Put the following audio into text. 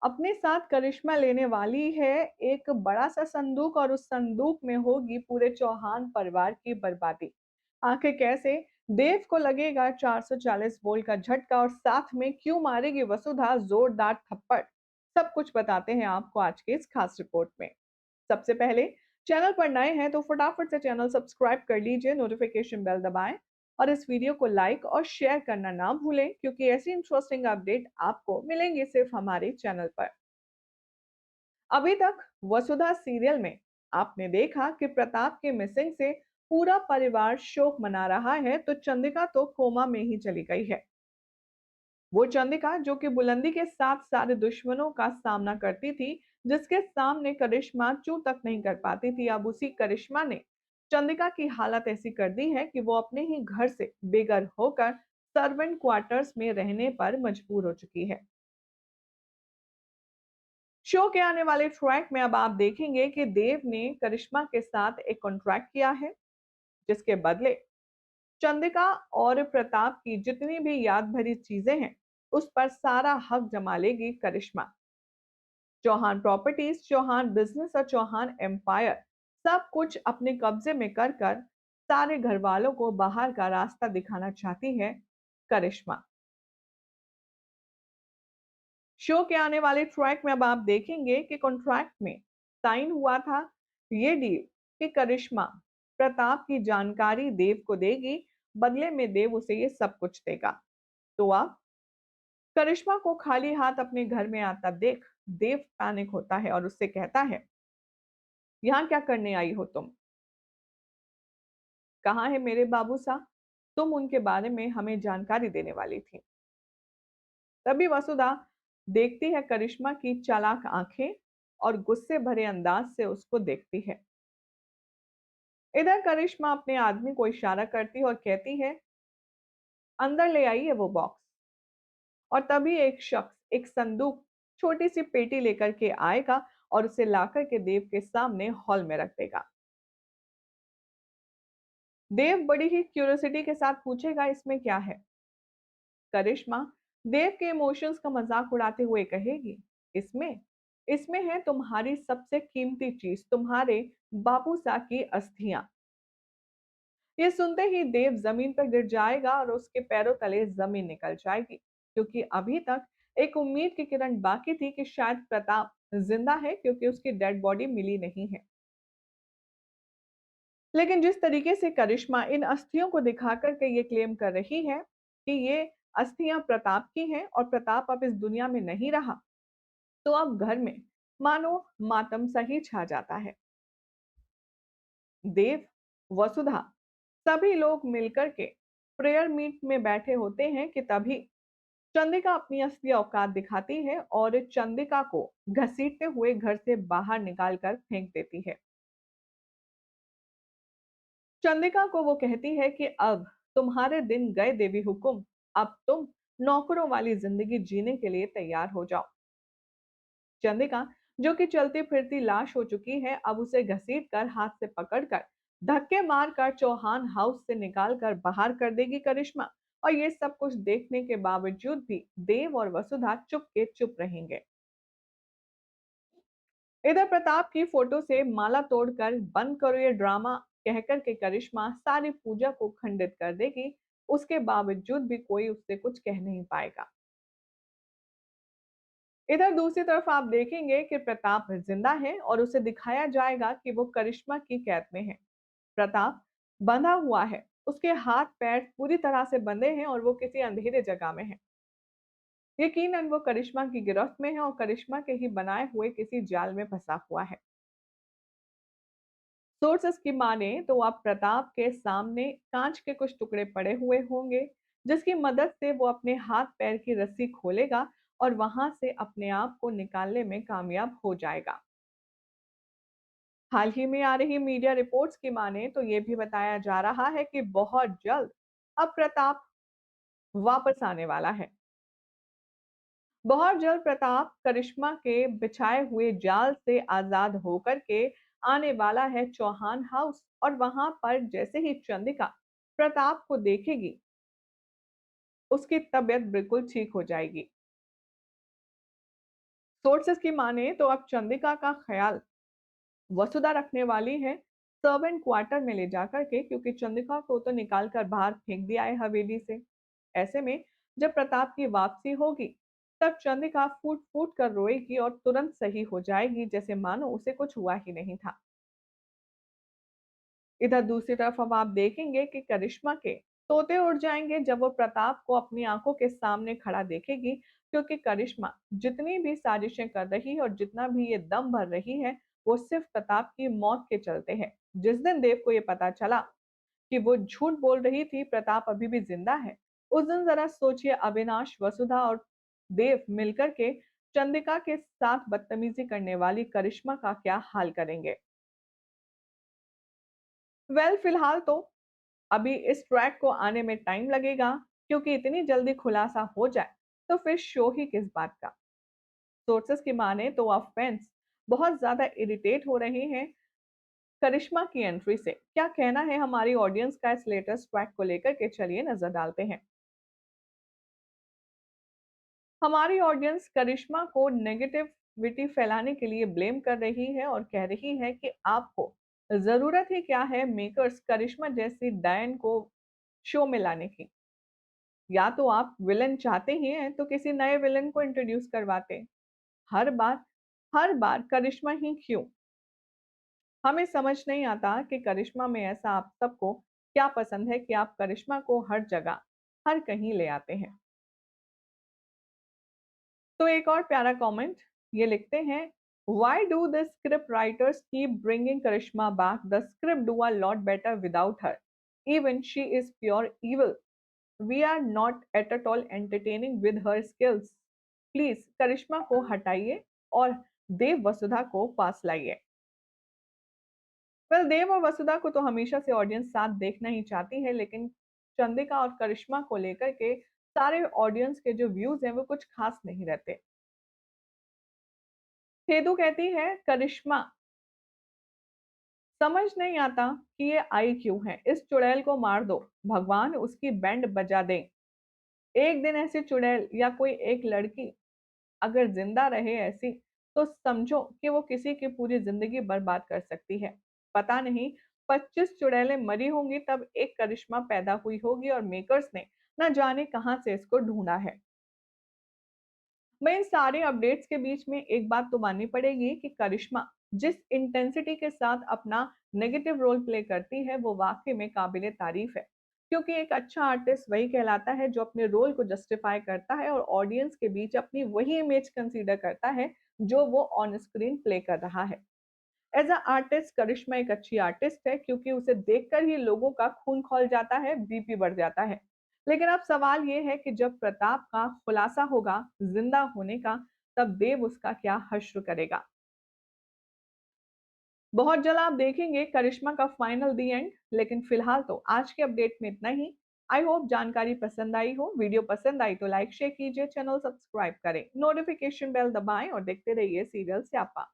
अपने साथ करिश्मा लेने वाली है एक बड़ा-सा संदूक और उस संदूक में होगी पूरे चौहान परिवार की बर्बादी। आखिर कैसे? देव को लगेगा 440 वोल्ट का झटका और साथ में क्यों मारेगी वसुधा जोरदार थप्पड़? सब कुछ बताते हैं आपको आज की इस खास रिपोर्ट में। सबसे पहले चैनल पर नए हैं तो फटाफट से चैनल सब्सक्राइब कर लीजिए, नोटिफिकेशन बेल दबाएं और इस वीडियो को लाइक और शेयर करना ना भूलें क्योंकि ऐसी इंटरेस्टिंग अपडेट आपको मिलेंगी सिर्फ हमारे चैनल पर। अभी तक वसुधा सीरियल में आपने देखा कि प्रताप के मिसिंग से पूरा परिवार शोक मना रहा है, तो चंद्रिका तो कोमा में ही चली गई है। वो चंद्रिका जो कि बुलंदी के साथ सारे दुश्मनों का सामना करती थी, जिसके सामने करिश्मा चू तक नहीं कर पाती थी, अब उसी करिश्मा ने चंद्रिका की हालत ऐसी कर दी है कि वो अपने ही घर से बेघर होकर सर्वेंट क्वार्टर्स में रहने पर मजबूर हो चुकी है। शो के आने वाले ट्रैक में अब आप देखेंगे कि देव ने करिश्मा के साथ एक कॉन्ट्रैक्ट किया है, जिसके बदले चंद्रिका और प्रताप की जितनी भी याद भरी चीजें हैं, उस पर सारा हक जमा लेगी करिश्मा। चौहान प्रॉपर्टीज, चौहान बिजनेस और चौहान एम्पायर सब कुछ अपने कब्जे में कर कर सारे घर वालों को बाहर का रास्ता दिखाना चाहती है करिश्मा। शो के आने वाले ट्रैक में अब आप देखेंगे कि कॉन्ट्रैक्ट में साइन हुआ था ये डील कि करिश्मा प्रताप की जानकारी देव को देगी, बदले में देव उसे ये सब कुछ देगा। तो अब करिश्मा को खाली हाथ अपने घर में आता देख देव पैनिक होता है और उससे कहता है, यहाँ क्या करने आई हो तुम? कहाँ है मेरे बाबू साहब? तुम उनके बारे में हमें जानकारी देने वाली थी। तभी वसुधा देखती है करिश्मा की चालाक आंखें और गुस्से भरे अंदाज से उसको देखती है। इधर करिश्मा अपने आदमी को इशारा करती है और कहती है, अंदर ले आइए वो बॉक्स। और तभी एक शख्स एक संदूक, छोटी सी पेटी लेकर के आएगा और उसे लाकर के देव के सामने हॉल में रख देगा। देव बड़ी ही क्यूरियोसिटी के साथ पूछेगा, इसमें क्या है? करिश्मा देव के इमोशंस का मजाक उड़ाते हुए कहेगी, इसमें इसमें है तुम्हारी सबसे कीमती चीज, तुम्हारे बापूसा की अस्थियां। ये सुनते ही देव जमीन पर गिर जाएगा और उसके पैरों तले जमीन निकल जाएगी, क्योंकि अभी तक एक उम्मीद की किरण बाकी थी कि शायद प्रताप जिंदा है, क्योंकि उसकी डेड बॉडी मिली नहीं है। लेकिन जिस तरीके से करिश्मा इन अस्थियों को दिखा करके ये क्लेम कर रही है कि ये अस्थियां प्रताप की हैं और प्रताप अब इस दुनिया में नहीं रहा, तो अब घर में मानो मातम सा ही छा जाता है। देव, वसुधा, सभी लोग मिलकर के प्रेयर मीट में बैठे होते हैं कि तभी चंद्रिका अपनी असली औकात दिखाती है और चंद्रिका को घसीटते हुए घर से बाहर निकालकर फेंक देती है। चंद्रिका को वो कहती है कि अब तुम्हारे दिन गए देवी हुकुम, अब तुम नौकरों वाली जिंदगी जीने के लिए तैयार हो जाओ। चंद्रिका जो कि चलती फिरती लाश हो चुकी है, अब उसे घसीट कर हाथ से पकड़कर धक्के मारकर चौहान हाउस से निकाल कर बाहर कर देगी करिश्मा। और ये सब कुछ देखने के बावजूद भी देव और वसुधा चुप के चुप रहेंगे। इधर प्रताप की फोटो से माला तोड़कर बंद करो ये ड्रामा कहकर के करिश्मा सारी पूजा को खंडित कर देगी, उसके बावजूद भी कोई उससे कुछ कह नहीं पाएगा। इधर दूसरी तरफ आप देखेंगे कि प्रताप जिंदा है और उसे दिखाया जाएगा कि वो करिश्मा की कैद में है। प्रताप बंधा हुआ है, उसके हाथ पैर पूरी तरह से बंधे हैं और वो किसी अंधेरे जगह में है। यकीनन वो करिश्मा की गिरफ्त में है और करिश्मा के ही बनाए हुए किसी जाल में फंसा हुआ है। सोर्सेस की माने तो अब प्रताप के सामने कांच के कुछ टुकड़े पड़े हुए होंगे, जिसकी मदद से वो अपने हाथ पैर की रस्सी खोलेगा और वहां से अपने आप को निकालने में कामयाब हो जाएगा। हाल ही में आ रही मीडिया रिपोर्ट्स की माने तो ये भी बताया जा रहा है कि बहुत जल्द अब प्रताप वापस आने वाला है। बहुत जल्द प्रताप करिश्मा के बिछाए हुए जाल से आजाद होकर के आने वाला है चौहान हाउस, और वहां पर जैसे ही चंद्रिका प्रताप को देखेगी, उसकी तबीयत बिल्कुल ठीक हो जाएगी। सोर्सेस की माने तो अब चंद्रिका का ख्याल वसुधा रखने वाली है सर्वेंट क्वार्टर में ले जाकर के, क्योंकि चंद्रिका को तो निकाल कर बाहर फेंक दिया है हवेली से। ऐसे में जब प्रताप की वापसी होगी तब चंद्रिका फूट फूट कर रोएगी और तुरंत सही हो जाएगी, जैसे मानो उसे कुछ हुआ ही नहीं था। इधर दूसरी तरफ अब आप देखेंगे कि करिश्मा के तोते उड़ जाएंगे जब वो प्रताप को अपनी आंखों के सामने खड़ा देखेगी, क्योंकि करिश्मा जितनी भी साजिशें कर रही है और जितना भी ये दम भर रही है, वो सिर्फ प्रताप की मौत के चलते है। जिस दिन देव को ये पता चला कि वो झूठ बोल रही थी, प्रताप अभी भी जिंदा है, उस दिन जरा सोचिए अविनाश, वसुधा और देव मिलकर के चंद्रिका के साथ बदतमीजी करने वाली करिश्मा का क्या हाल करेंगे। फिलहाल तो अभी इस ट्रैक को आने में टाइम लगेगा, क्योंकि इतनी जल्दी खुलासा हो जाए तो फिर शो ही किस बात का। सोर्सेस की माने तो अब फैंस बहुत ज्यादा इरिटेट हो रहे हैं करिश्मा की एंट्री से। क्या कहना है हमारी ऑडियंस का इस लेटेस्ट ट्रैक को लेकर के, चलिए नजर डालते हैं। हमारी ऑडियंस करिश्मा को नेगेटिविटी फैलाने के लिए ब्लेम कर रही है और कह रही है कि आपको जरूरत ही क्या है मेकर्स करिश्मा जैसी डायन को शो में लाने की। या तो आप विलन चाहते ही हैं तो किसी नए विलन को इंट्रोड्यूस करवाते। हर बार हर बार करिश्मा ही क्यों? हमें समझ नहीं आता कि करिश्मा में ऐसा आप सबको क्या पसंद है कि आप करिश्मा को हर जगह हर कहीं ले आते हैं। तो एक और प्यारा कमेंट ये लिखते हैं, why do the script writers keep bringing Karishma back? The script do a lot better without her, even she is pure evil. We are not at all entertaining with her skills. Please Karishma को हटाइए और देव वसुधा को पास लाइए। देव और वसुधा को तो हमेशा से ऑडियंस साथ देखना ही चाहती है, लेकिन चंद्रिका और करिश्मा को लेकर के सारे ऑडियंस के जो व्यूज हैं वो कुछ खास नहीं रहते। हेदू कहती है, करिश्मा समझ नहीं आता कि ये आई क्यों है, इस चुड़ैल को मार दो, भगवान उसकी बैंड बजा दें। एक दिन ऐसी चुड़ैल या कोई एक लड़की अगर जिंदा रहे ऐसी, तो समझो कि वो किसी की पूरी जिंदगी बर्बाद कर सकती है। पता नहीं 25 चुड़ैलें मरी होंगी तब एक करिश्मा पैदा हुई होगी और मेकर्स ने न जाने कहां से इसको ढूंढा है। मैं इन सारे अपडेट्स के बीच में एक बात तो माननी पड़ेगी कि करिश्मा जिस इंटेंसिटी के साथ अपना नेगेटिव रोल प्ले करती है वो वाकई में काबिले तारीफ है, क्योंकि एक अच्छा आर्टिस्ट वही कहलाता है जो अपने रोल को जस्टिफाई करता है और ऑडियंस के बीच अपनी वही इमेज कंसीडर करता है जो वो ऑन स्क्रीन प्ले कर रहा है। एज अ आर्टिस्ट करिश्मा एक अच्छी आर्टिस्ट है, क्योंकि उसे देखकर ही लोगों का खून खौल जाता है, बीपी बढ़ जाता है। लेकिन अब सवाल ये है कि जब प्रताप का खुलासा होगा जिंदा होने का, तब देव उसका क्या हश्र करेगा। बहुत जल्द आप देखेंगे करिश्मा का फाइनल दी एंड। लेकिन फिलहाल तो आज के अपडेट में इतना ही। आई होप जानकारी पसंद आई हो। वीडियो पसंद आई तो लाइक शेयर कीजिए, चैनल सब्सक्राइब करें, नोटिफिकेशन बेल दबाएं और देखते रहिए सीरियल स्यापा।